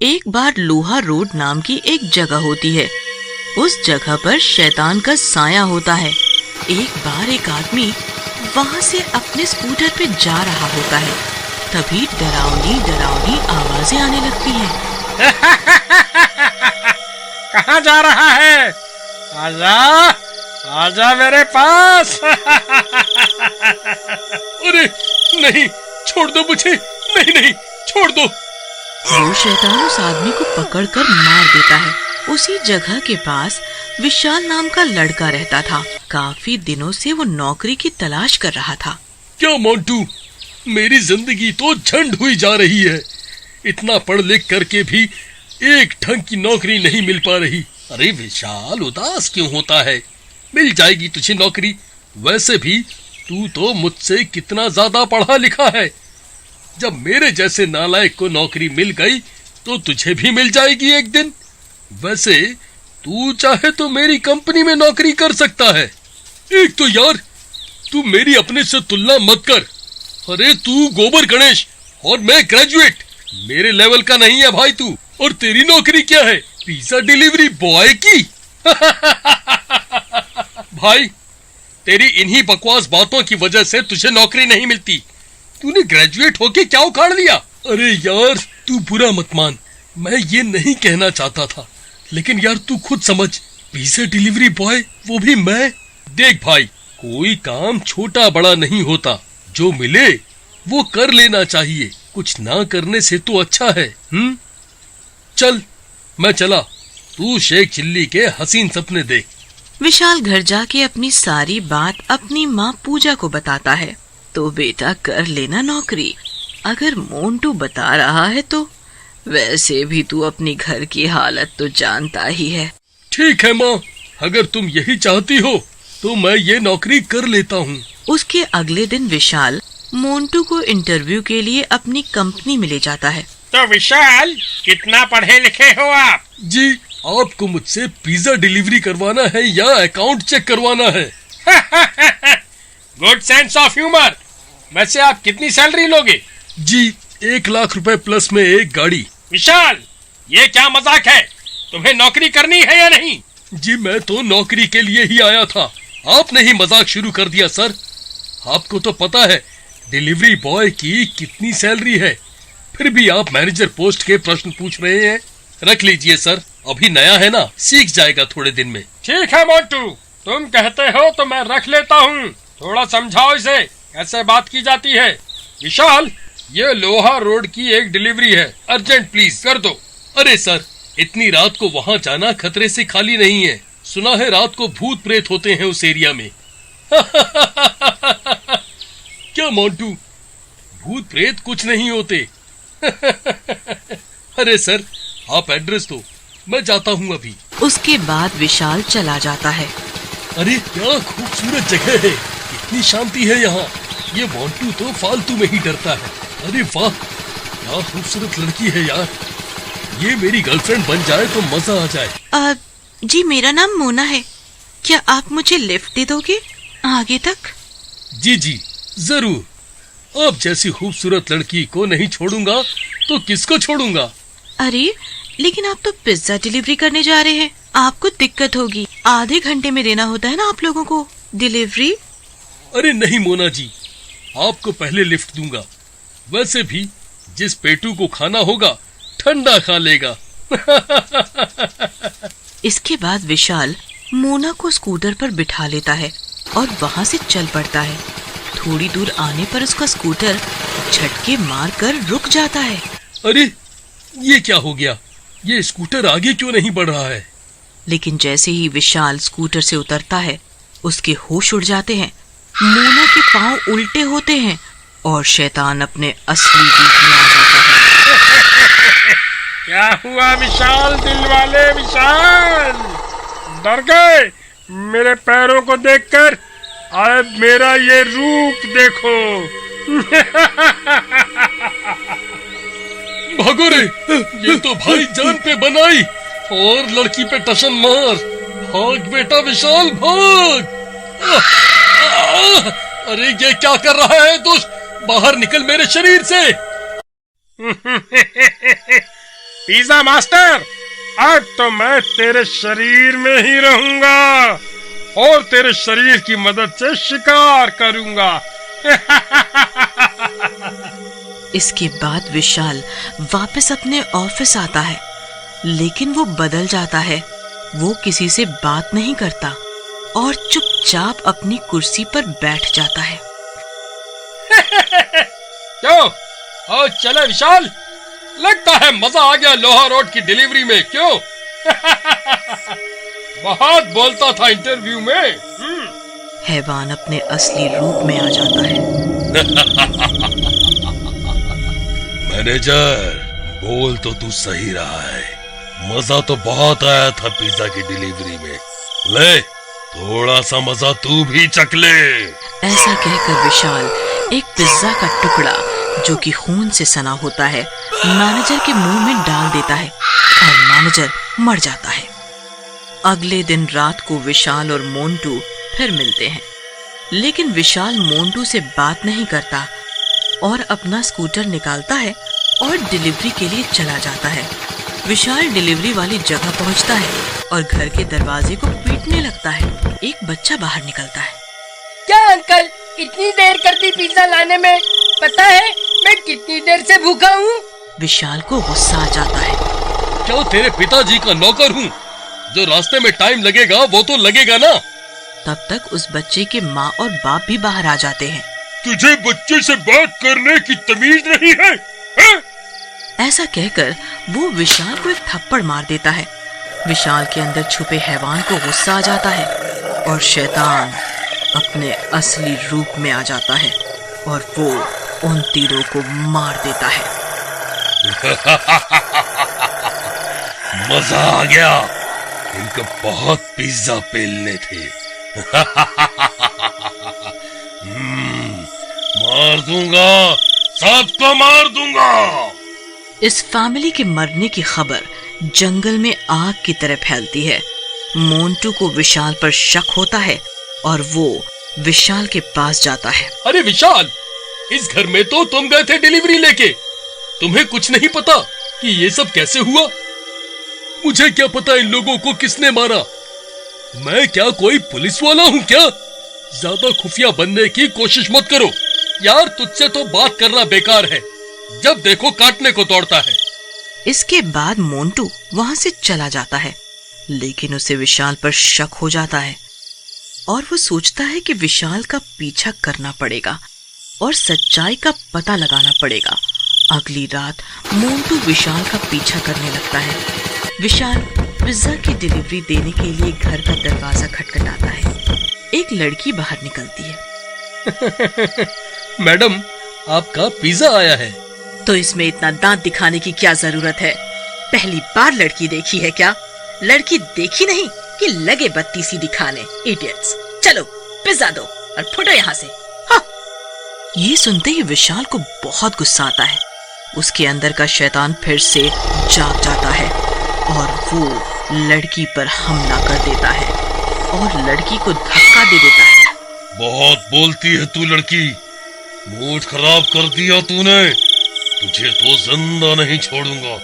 एक बार लोहा रोड नाम की एक जगह होती है। उस जगह पर शैतान का साया होता है। एक बार एक आदमी वहाँ से अपने स्कूटर पे जा रहा होता है। तभी डरावनी डरावनी आवाजें आने लगती हैं। कहाँ जा रहा है? आजा, आजा मेरे पास। अरे नहीं, छोड़ दो मुझे, नहीं नहीं, छोड़ दो। वो शैतान उस आदमी को पकड़कर मार देता है। उसी जगह के पास विशाल नाम का लड़का रहता था। काफी दिनों से वो नौकरी की तलाश कर रहा था। क्या मोंटू, मेरी जिंदगी तो झंड हुई जा रही है। इतना पढ़ लिख करके भी एक ढंग की नौकरी नहीं मिल पा रही। अरे विशाल, उदास क्यों होता है? मिल जाएगी तुझे नौकरी। वैसे भी तू तो मुझसे कितना ज्यादा पढ़ा लिखा है। जब मेरे जैसे नालायक को नौकरी मिल गई तो तुझे भी मिल जाएगी एक दिन। वैसे तू चाहे तो मेरी कंपनी में नौकरी कर सकता है। एक तो यार, तू मेरी अपने से तुलना मत कर। अरे तू गोबर गणेश और मैं ग्रेजुएट, मेरे लेवल का नहीं है भाई तू। और तेरी नौकरी क्या है? पिज्जा डिलीवरी बॉय की। भाई, तेरी इन्हीं बकवास बातों की वजह से तुझे नौकरी नहीं मिलती। तूने ग्रेजुएट होके क्या उखाड़ लिया? अरे यार, तू बुरा मत मान, मैं ये नहीं कहना चाहता था। लेकिन यार तू खुद समझ, पिज्जा डिलीवरी बॉय, वो भी मैं। देख भाई, कोई काम छोटा बड़ा नहीं होता। जो मिले वो कर लेना चाहिए। कुछ ना करने से तो अच्छा है। चल, मैं चला। तू शेख चिल्ली के हसीन सपने देख। विशाल घर जाके अपनी सारी बात अपनी माँ पूजा को बताता है। तो बेटा कर लेना नौकरी, अगर मोंटू बता रहा है तो। वैसे भी तू अपनी घर की हालत तो जानता ही है। ठीक है माँ, अगर तुम यही चाहती हो तो मैं ये नौकरी कर लेता हूँ। उसके अगले दिन विशाल मोंटू को इंटरव्यू के लिए अपनी कंपनी में ले जाता है। तो विशाल, कितना पढ़े लिखे हो आप? जी, आपको मुझसे पिज्जा डिलीवरी करवाना है या अकाउंट चेक करवाना है? Good sense of humour. वैसे आप कितनी सैलरी लोगे? जी, 1,00,000 रुपए प्लस में एक गाड़ी। विशाल, ये क्या मजाक है? तुम्हें नौकरी करनी है या नहीं? जी, मैं तो नौकरी के लिए ही आया था। आपने ही मजाक शुरू कर दिया सर। आपको तो पता है डिलीवरी बॉय की कितनी सैलरी है, फिर भी आप मैनेजर पोस्ट के प्रश्न पूछ रहे हैं। रख लीजिए सर, अभी नया है ना, सीख जाएगा थोड़े दिन में। ठीक है मोंटू, तुम कहते हो तो मैं रख लेता हूँ। थोड़ा समझाओ इसे, कैसे बात की जाती है। विशाल, ये लोहा रोड की एक डिलीवरी है, अर्जेंट प्लीज कर दो। अरे सर, इतनी रात को वहाँ जाना खतरे से खाली नहीं है। सुना है रात को भूत प्रेत होते हैं उस एरिया में। क्या मोंटू, भूत प्रेत कुछ नहीं होते। अरे सर, आप एड्रेस दो, मैं जाता हूँ अभी। उसके बाद विशाल चला जाता है। अरे क्या खूबसूरत जगह है, इतनी शांति है यहाँ। ये मोंटू तो फालतू में ही डरता है। अरे वाह, क्या खूबसूरत लड़की है यार। ये मेरी गर्लफ्रेंड बन जाए तो मजा आ जाए। जी, मेरा नाम मोना है। क्या आप मुझे लिफ्ट दे दोगे आगे तक? जी जी जरूर। आप जैसी खूबसूरत लड़की को नहीं छोड़ूंगा तो किसको छोड़ूंगा? अरे लेकिन आप तो पिज्जा डिलीवरी करने जा रहे हैं, आपको दिक्कत होगी। आधे घंटे में देना होता है ना आप लोगों को डिलीवरी। अरे नहीं मोना जी, आपको पहले लिफ्ट दूंगा। वैसे भी जिस पेटू को खाना होगा ठंडा खा लेगा। इसके बाद विशाल मोना को स्कूटर पर बिठा लेता है और वहाँ से चल पड़ता है। थोड़ी दूर आने पर उसका स्कूटर झटके मारकर रुक जाता है। अरे ये क्या हो गया? ये स्कूटर आगे क्यों नहीं बढ़ रहा है? लेकिन जैसे ही विशाल स्कूटर से उतरता है, उसके होश उड़ जाते हैं। मोना के पांव उल्टे होते हैं और शैतान अपने असली रूप में आ जाता है। क्या हुआ विशाल, दिल वाले विशाल? डर गए मेरे पैरों को देखकर? अब मेरा ये रूप देखो। भागो रे, ये तो भाई जान पे बनाई और लड़की पे टशन मार। भाग बेटा विशाल, भाग। अरे ये क्या कर रहा है दुष्ट? बाहर निकल मेरे शरीर से। पिज्जा मास्टर, अब तो मैं तेरे शरीर में ही रहूंगा और तेरे शरीर की मदद से शिकार करूंगा। इसके बाद विशाल वापस अपने ऑफिस आता है, लेकिन वो बदल जाता है। वो किसी से बात नहीं करता और चुपचाप अपनी कुर्सी पर बैठ जाता है। क्यों? ओ चले विशाल, लगता है मजा आ गया लोहा रोड की डिलीवरी में, क्यों? बहुत बोलता था इंटरव्यू में। हैवान अपने असली रूप में आ जाता है। मैनेजर, बोल तो तू सही रहा है, मजा तो बहुत आया था पिज्जा की डिलीवरी में। ले, थोड़ा सा मजा तू भी चख ले। ऐसा कहकर विशाल एक पिज्जा का टुकड़ा, जो कि खून से सना होता है, मैनेजर के मुंह में डाल देता है और मैनेजर मर जाता है। अगले दिन रात को विशाल और मोंटू फिर मिलते हैं, लेकिन विशाल मोंटू से बात नहीं करता और अपना स्कूटर निकालता है और डिलीवरी के लिए चला जाता है। विशाल डिलीवरी वाली जगह पहुंचता है और घर के दरवाजे को पीटने लगता है। एक बच्चा बाहर निकलता है। क्या अंकल, इतनी देर कर दी पिज्जा लाने में? पता है मैं कितनी देर से भूखा हूँ? विशाल को गुस्सा आ जाता है। क्या तेरे पिताजी का नौकर हूँ? जो रास्ते में टाइम लगेगा वो तो लगेगा ना। तब तक उस बच्चे के माँ और बाप भी बाहर आ जाते हैं। तुझे बच्चे से बात करने की तमीज नहीं है, है? ऐसा कहकर वो विशाल को एक थप्पड़ मार देता है। विशाल के अंदर छुपे हैवान को गुस्सा आ जाता है और शैतान अपने असली रूप में आ जाता है और वो उन तीरों को मार देता है। मजा आ गया, इनको बहुत पिज्जा पेलने थे। मार दूंगा, सबको मार दूंगा। इस फैमिली के मरने की खबर जंगल में आग की तरह फैलती है। मोंटू को विशाल पर शक होता है और वो विशाल के पास जाता है। अरे विशाल, इस घर में तो तुम गए थे डिलीवरी लेके, तुम्हें कुछ नहीं पता कि ये सब कैसे हुआ? मुझे क्या पता इन लोगों को किसने मारा? मैं क्या कोई पुलिस वाला हूँ क्या? ज्यादा खुफिया बनने की कोशिश मत करो यार, तुझसे तो बात करना बेकार है, जब देखो काटने को दौड़ता है। इसके बाद मोंटू वहां से चला जाता है, लेकिन उसे विशाल पर शक हो जाता है और वो सोचता है कि विशाल का पीछा करना पड़ेगा और सच्चाई का पता लगाना पड़ेगा। अगली रात मोंटू विशाल का पीछा करने लगता है। विशाल पिज्जा की डिलीवरी देने के लिए घर का दरवाजा खटखटाता है। एक लड़की बाहर निकलती है। मैडम, आपका पिज्जा आया है। तो इसमें इतना दांत दिखाने की क्या जरूरत है? पहली बार लड़की देखी है क्या? लड़की देखी नहीं कि लगे बत्तीसी दिखाने। इडियट्स, चलो पिज्जा दो और फुटो यहाँ से। हाँ। ये सुनते ही विशाल को बहुत गुस्सा आता है। उसके अंदर का शैतान फिर से जाग जाता है और वो लड़की पर हमला कर देता है और लड़की को धक्का दे देता है। बहुत बोलती है तू लड़की, मूड खराब कर दिया तूने, तुझे तो जिंदा नहीं छोड़ूंगा।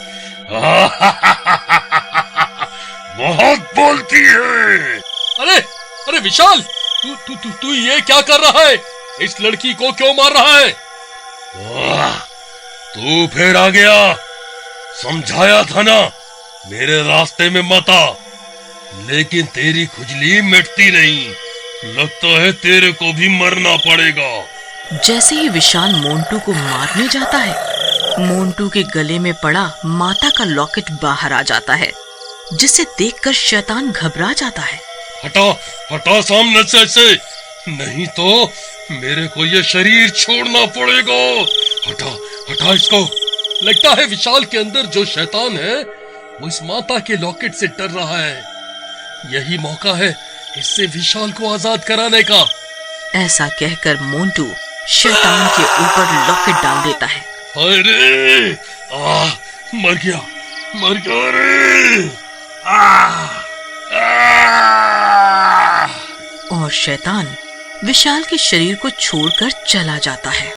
बहुत बोलती है। अरे अरे विशाल, तू ये क्या कर रहा है? इस लड़की को क्यों मार रहा है? तू फिर आ गया, समझाया था ना मेरे रास्ते में मत आ, लेकिन तेरी खुजली मिटती नहीं, लगता है तेरे को भी मरना पड़ेगा। जैसे ही विशाल मोंटू को मारने जाता है, मोंटू के गले में पड़ा माता का लॉकेट बाहर आ जाता है, जिसे देखकर शैतान घबरा जाता है। हटा हटा सामने से ऐसे, नहीं तो मेरे को ये शरीर छोड़ना पड़ेगा। हटा हटा इसको। लगता है विशाल के अंदर जो शैतान है वो इस माता के लॉकेट से डर रहा है। यही मौका है इससे विशाल को आजाद कराने का। ऐसा कहकर मोंटू शैतान के ऊपर लॉकेट डाल देता है। अरे मर गया रे। और शैतान विशाल के शरीर को छोड़कर चला जाता है।